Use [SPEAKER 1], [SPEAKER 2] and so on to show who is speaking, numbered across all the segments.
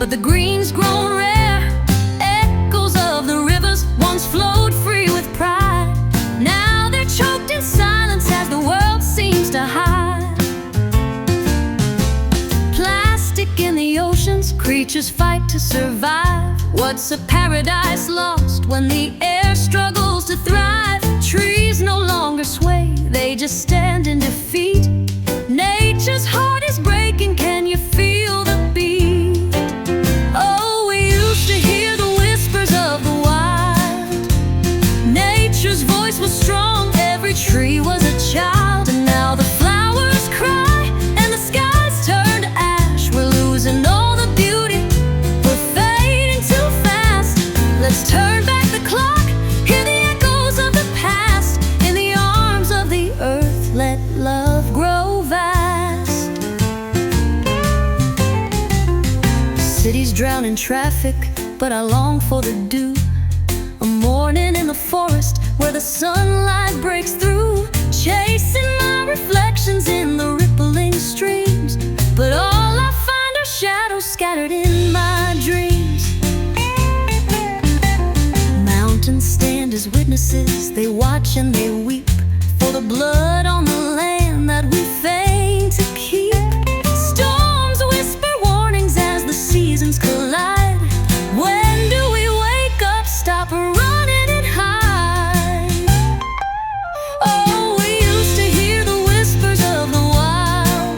[SPEAKER 1] but the green's grown rare. Echoes of the rivers once flowed free with pride. Now they're choked in silence as the world seems to hide. Plastic in the oceans, creatures fight to survive. What's a paradise lost when the air struggles to thrive? Trees no longer sway, they just stand in defeat. Nature's heart is breaking, can you feel the beat? Oh, we used to hear the whispers of the wild. Nature's voice was strong, every tree was a child. And now the flowers cry and the skies turn to ash. We're losing all the beauty, we're fading too fast. Let's turn back the clock, hear the echoes of the past. In the arms of the earth, let love grow vast. Cities drown in traffic, but I long for the dew. A morning in the forest where the sunlight breaks through. Chasing my reflections in the rippling streams, but all I find are shadows scattered in my dreams. Mountains stand as witnesses, they watch and they weep for the blood on the land that we feign to keep. Storms whisper warnings as the seasons collide. When do we wake up, stop running and hide? Oh, we used to hear the whispers of the wild.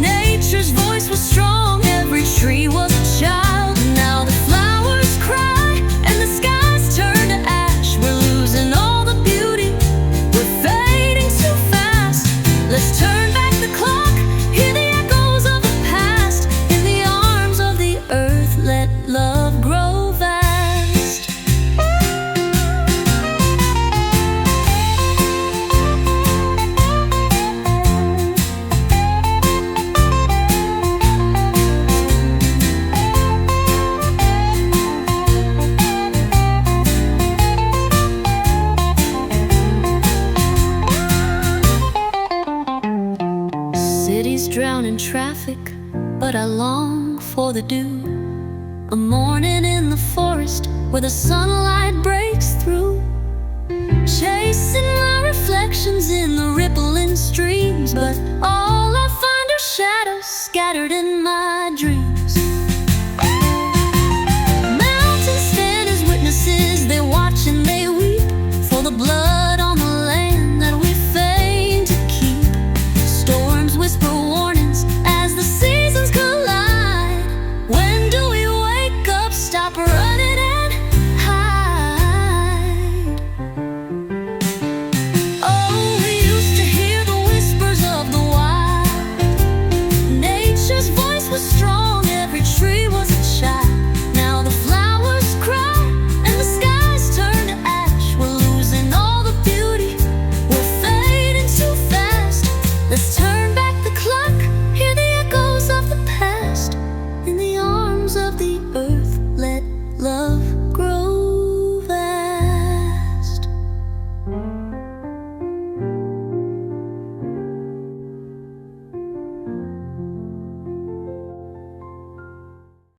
[SPEAKER 1] Nature's voice was strong, every tree was a child. Now the flowers cry and the skies turn to ash. We're losing all the beauty, we're fading too fast. Let's turn back the clock, hear the echoes of the past. In the arms of the earth, let love grow vast. Cities drown in traffic, but I long for the dew. A morning in the forest where the sunlight breaks through. Chasing my reflections in the rippling streams, but all I find are shadows scattered in my dreams.